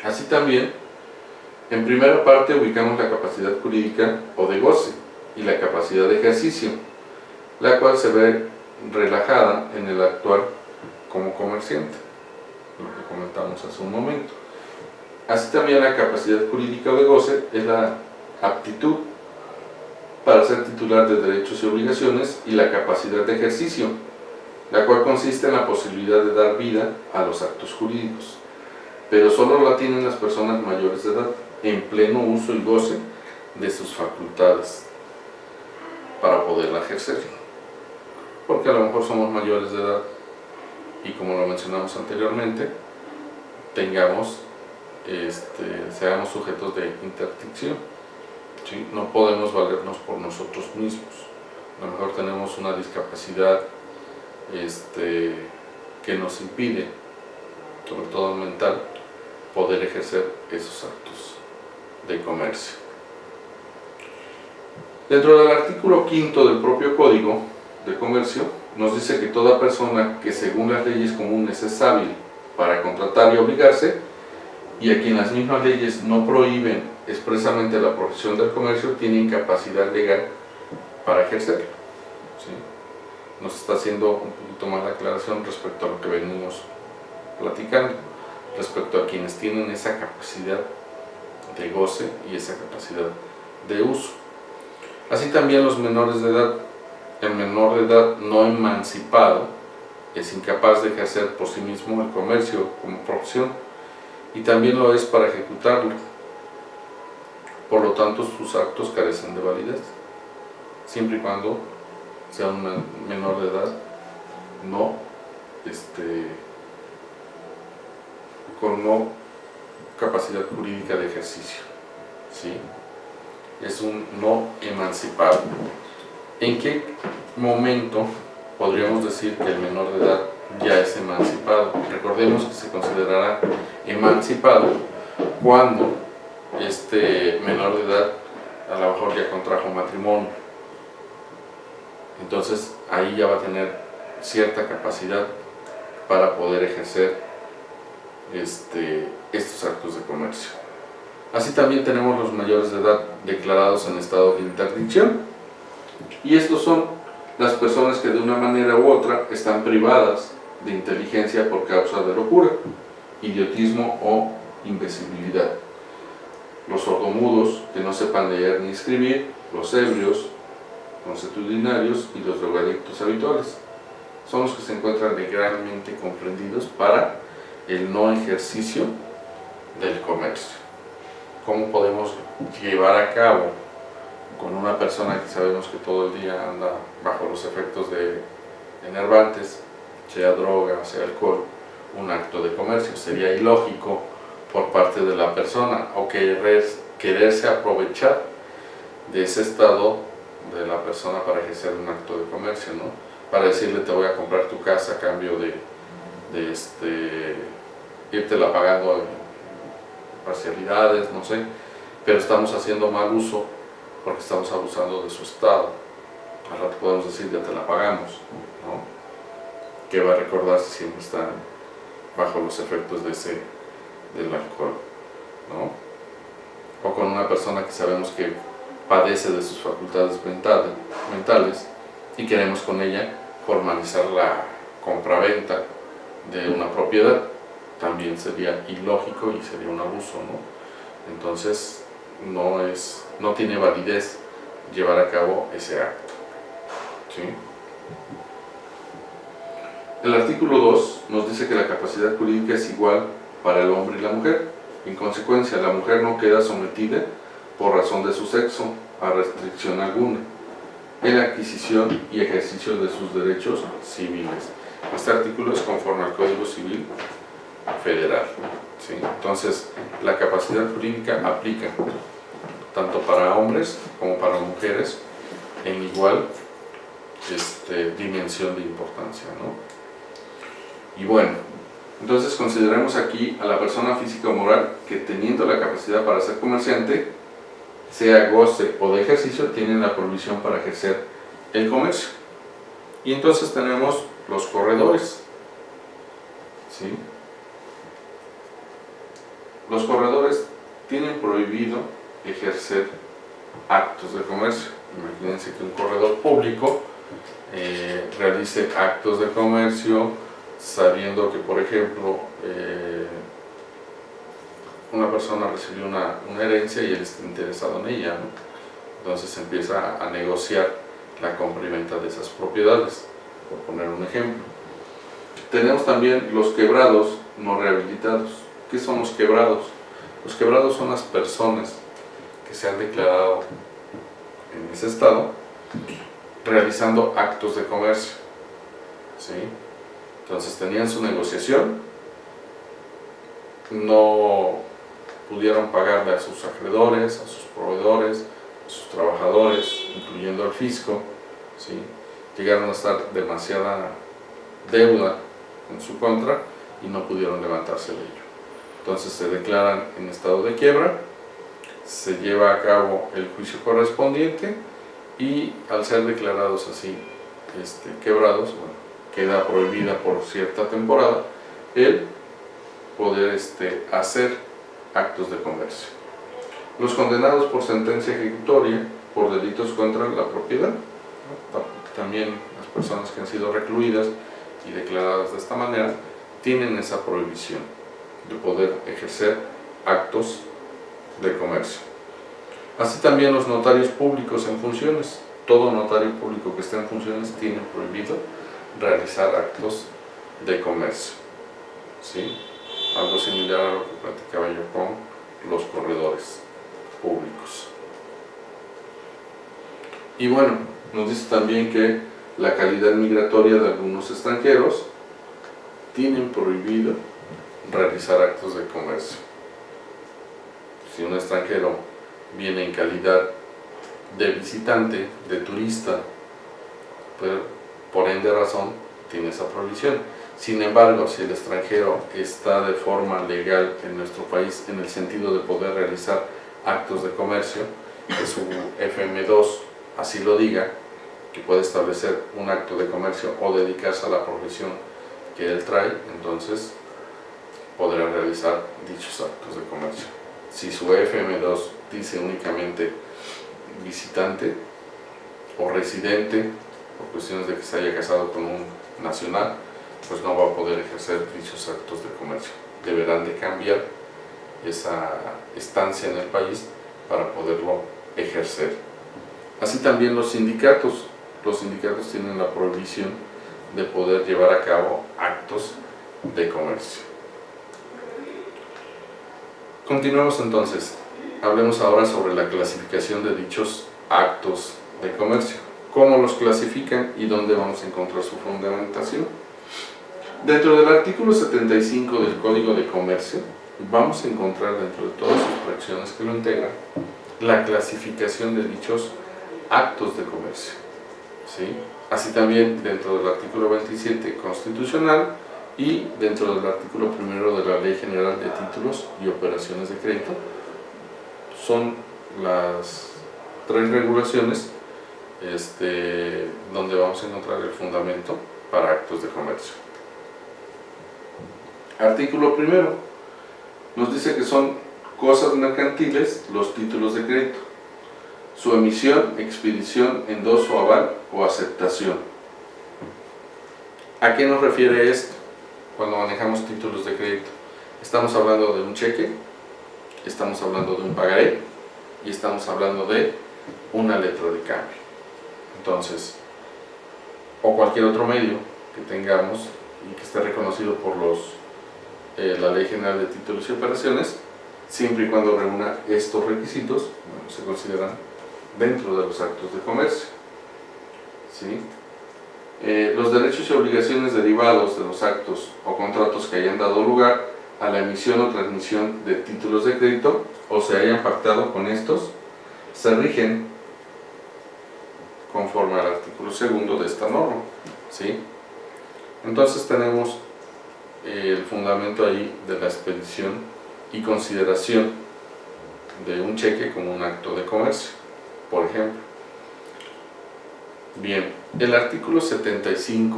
Así también, en primera parte ubicamos la capacidad jurídica o de goce y la capacidad de ejercicio, la cual se ve relajada en el actuar como comerciante, lo que comentamos hace un momento. Así también la capacidad jurídica o de goce es la aptitud para ser titular de derechos y obligaciones, y la capacidad de ejercicio, la cual consiste en la posibilidad de dar vida a los actos jurídicos, pero solo la tienen las personas mayores de edad, en pleno uso y goce de sus facultades para poderla ejercer, porque a lo mejor somos mayores de edad y, como lo mencionamos anteriormente, seamos sujetos de interdicción, ¿sí? No podemos valernos por nosotros mismos. A lo mejor tenemos una discapacidad que nos impide, sobre todo mental, poder ejercer esos actos de comercio. Dentro del artículo 5 del propio Código de Comercio, nos dice que toda persona que según las leyes comunes es hábil para contratar y obligarse, y a quien las mismas leyes no prohíben expresamente la profesión del comercio, tiene incapacidad legal para ejercerlo, ¿sí? Nos está haciendo un poquito más la aclaración respecto a lo que venimos platicando, respecto a quienes tienen esa capacidad de goce y esa capacidad de uso. Así también los menores de edad. El menor de edad no emancipado es incapaz de ejercer por sí mismo el comercio como profesión, y también lo es para ejecutarlo. Por lo tanto, sus actos carecen de validez, siempre y cuando sea un menor de edad con no capacidad jurídica de ejercicio, ¿sí? Es un no emancipado. ¿En qué momento podríamos decir que el menor de edad ya es emancipado? Recordemos que se considerará emancipado cuando este menor de edad a lo mejor ya contrajo matrimonio. Entonces ahí ya va a tener cierta capacidad para poder ejercer estos actos de comercio. Así también tenemos los mayores de edad declarados en estado de interdicción, y estos son las personas que de una manera u otra están privadas de inteligencia por causa de locura, idiotismo o imbecilidad. Los sordomudos que no sepan leer ni escribir, los ebrios, consuetudinarios y los drogadictos habituales son los que se encuentran legalmente comprendidos para el no ejercicio del comercio. ¿Cómo podemos llevar a cabo con una persona que sabemos que todo el día anda bajo los efectos de enervantes, sea droga, sea alcohol, un acto de comercio? Sería ilógico por parte de la persona, o quererse aprovechar de ese estado de la persona para ejercer un acto de comercio, ¿no? Para decirle: te voy a comprar tu casa a cambio de írtela pagando en parcialidades, no sé, pero estamos haciendo mal uso porque estamos abusando de su estado. Al rato podemos decir: ya te la pagamos, ¿no? ¿Qué va a recordar si siempre está bajo los efectos del alcohol, ¿no? O con una persona que sabemos que padece de sus facultades mentales y queremos con ella formalizar la compraventa de una propiedad. También sería ilógico y sería un abuso, ¿no? Entonces no tiene validez llevar a cabo ese acto, ¿sí? El artículo 2 nos dice que la capacidad jurídica es igual para el hombre y la mujer. En consecuencia, la mujer no queda sometida por razón de su sexo a restricción alguna en la adquisición y ejercicio de sus derechos civiles. Este artículo es conforme al Código Civil Federal, ¿sí? Entonces, la capacidad jurídica aplica tanto para hombres como para mujeres en igual dimensión de importancia, ¿no? Y bueno, entonces consideremos aquí a la persona física o moral que, teniendo la capacidad para ser comerciante, sea goce o de ejercicio, tienen la provisión para ejercer el comercio. Y entonces tenemos los corredores, ¿sí? los corredores tienen prohibido ejercer actos de comercio. Imagínense que un corredor público realice actos de comercio sabiendo que, por ejemplo, una persona recibió una herencia y él está interesado en ella, ¿no? Entonces empieza a negociar la compra y venta de esas propiedades, por poner un ejemplo. Tenemos también los quebrados no rehabilitados. ¿Qué son los quebrados? Los quebrados son las personas que se han declarado en ese estado realizando actos de comercio, ¿sí? Entonces tenían su negociación, no pudieron pagarle a sus acreedores, a sus proveedores, a sus trabajadores, incluyendo al fisco, ¿sí? Llegaron a estar demasiada deuda en su contra y no pudieron levantarse de ello. Entonces se declaran en estado de quiebra, se lleva a cabo el juicio correspondiente y al ser declarados así quebrados, bueno, queda prohibida por cierta temporada el poder hacer actos de comercio. Los condenados por sentencia ejecutoria por delitos contra la propiedad, ¿no? También las personas que han sido recluidas y declaradas de esta manera tienen esa prohibición de poder ejercer actos de comercio. Así también los notarios públicos en funciones. Todo notario público que esté en funciones tiene prohibido realizar actos de comercio, ¿sí? Algo similar a lo que platicaba yo con los corredores públicos. Y bueno, nos dice también que la calidad migratoria de algunos extranjeros tienen prohibido realizar actos de comercio. Si un extranjero viene en calidad de visitante, de turista, pues, por ende razón tiene esa prohibición. Sin embargo, si el extranjero está de forma legal en nuestro país en el sentido de poder realizar actos de comercio, que su FM2 así lo diga, que puede establecer un acto de comercio o dedicarse a la profesión que él trae, entonces podrá realizar dichos actos de comercio. Si su FM2 dice únicamente visitante o residente, por cuestiones de que se haya casado con un nacional, pues no va a poder ejercer dichos actos de comercio. Deberán de cambiar esa estancia en el país para poderlo ejercer. Así también los sindicatos. Los sindicatos tienen la prohibición de poder llevar a cabo actos de comercio. Continuamos entonces. Hablemos ahora sobre la clasificación de dichos actos de comercio. ¿Cómo los clasifican y dónde vamos a encontrar su fundamentación? Dentro del artículo 75 del Código de Comercio, vamos a encontrar dentro de todas sus fracciones que lo integran, la clasificación de dichos actos de comercio, ¿sí? Así también dentro del artículo 27 constitucional y dentro del artículo 1 de la Ley General de Títulos y Operaciones de Crédito. Son las tres regulaciones donde vamos a encontrar el fundamento para actos de comercio. Artículo 1 nos dice que son cosas mercantiles los títulos de crédito, su emisión, expedición, endoso, aval o aceptación. ¿A qué nos refiere esto cuando manejamos títulos de crédito? Estamos hablando de un cheque, estamos hablando de un pagaré y estamos hablando de una letra de cambio. Entonces, o cualquier otro medio que tengamos y que esté reconocido por la Ley General de Títulos y Operaciones, siempre y cuando reúna estos requisitos, bueno, se consideran dentro de los actos de comercio, ¿sí? Los derechos y obligaciones derivados de los actos o contratos que hayan dado lugar a la emisión o transmisión de títulos de crédito o se hayan pactado con estos, se rigen conforme al artículo 2 de esta norma, ¿sí? Entonces tenemos el fundamento ahí de la expedición y consideración de un cheque como un acto de comercio, por ejemplo. Bien, el artículo 75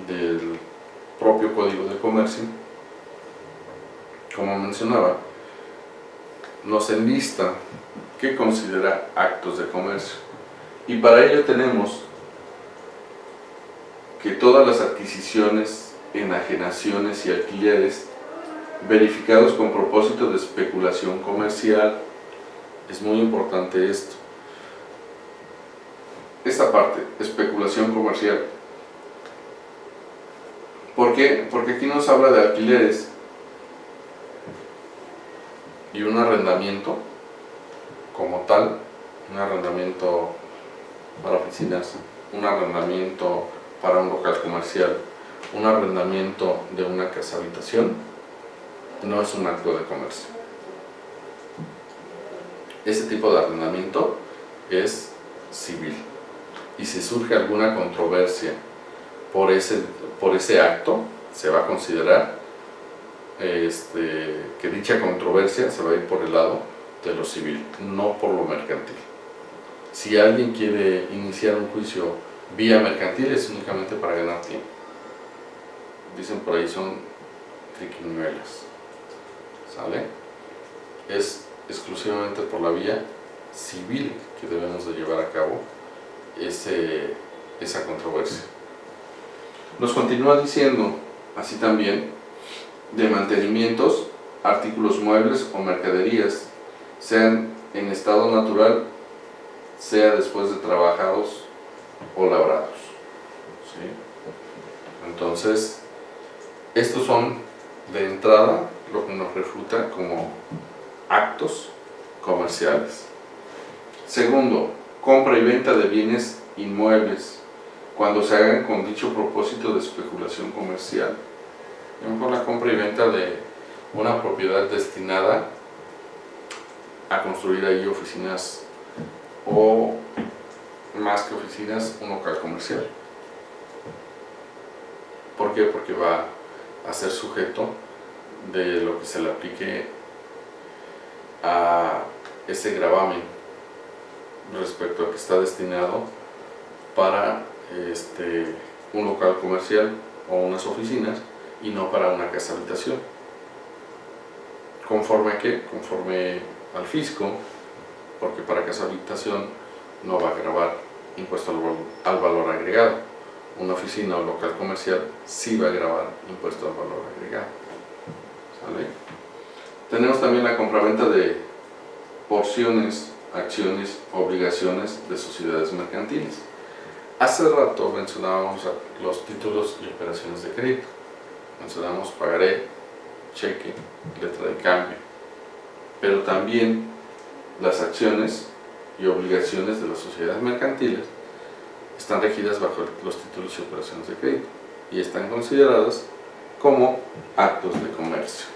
del propio Código de Comercio como mencionaba, nos enlista qué considera actos de comercio. Y para ello tenemos que todas las adquisiciones, enajenaciones y alquileres verificados con propósito de especulación comercial, es muy importante esto. Esta parte, especulación comercial. ¿Por qué? Porque aquí nos habla de alquileres y un arrendamiento como tal, un arrendamiento para oficinas, un arrendamiento para un local comercial, un arrendamiento de una casa habitación, no es un acto de comercio. Ese tipo de arrendamiento es civil, y si surge alguna controversia por ese acto, se va a considerar que dicha controversia se va a ir por el lado de lo civil, no por lo mercantil. Si alguien quiere iniciar un juicio vía mercantil, es únicamente para ganar tiempo. Dicen por ahí, son triquiñuelas, ¿sale? Es exclusivamente por la vía civil que debemos de llevar a cabo esa controversia. Nos continúa diciendo, así también, de mantenimientos, artículos muebles o mercaderías, sean en estado natural, sea después de trabajados o labrados. ¿Sí? Entonces, estos son de entrada lo que nos refuta como actos comerciales. Segundo, compra y venta de bienes inmuebles cuando se hagan con dicho propósito de especulación comercial. A lo mejor la compra y venta de una propiedad destinada a construir ahí oficinas, o más que oficinas, un local comercial. ¿Por qué? Porque va a ser sujeto de lo que se le aplique a ese gravamen respecto a que está destinado para un local comercial o unas oficinas, y no para una casa habitación. ¿Conforme a qué? Conforme al fisco, porque para casa habitación no va a gravar impuesto al valor agregado. Una oficina o local comercial sí va a gravar impuesto al valor agregado. ¿Sale? Tenemos también la compraventa de porciones, acciones, obligaciones de sociedades mercantiles. Hace rato mencionábamos los títulos y operaciones de crédito. Mencionamos pagaré, cheque, letra de cambio, pero también las acciones y obligaciones de las sociedades mercantiles están regidas bajo los títulos y operaciones de crédito y están consideradas como actos de comercio.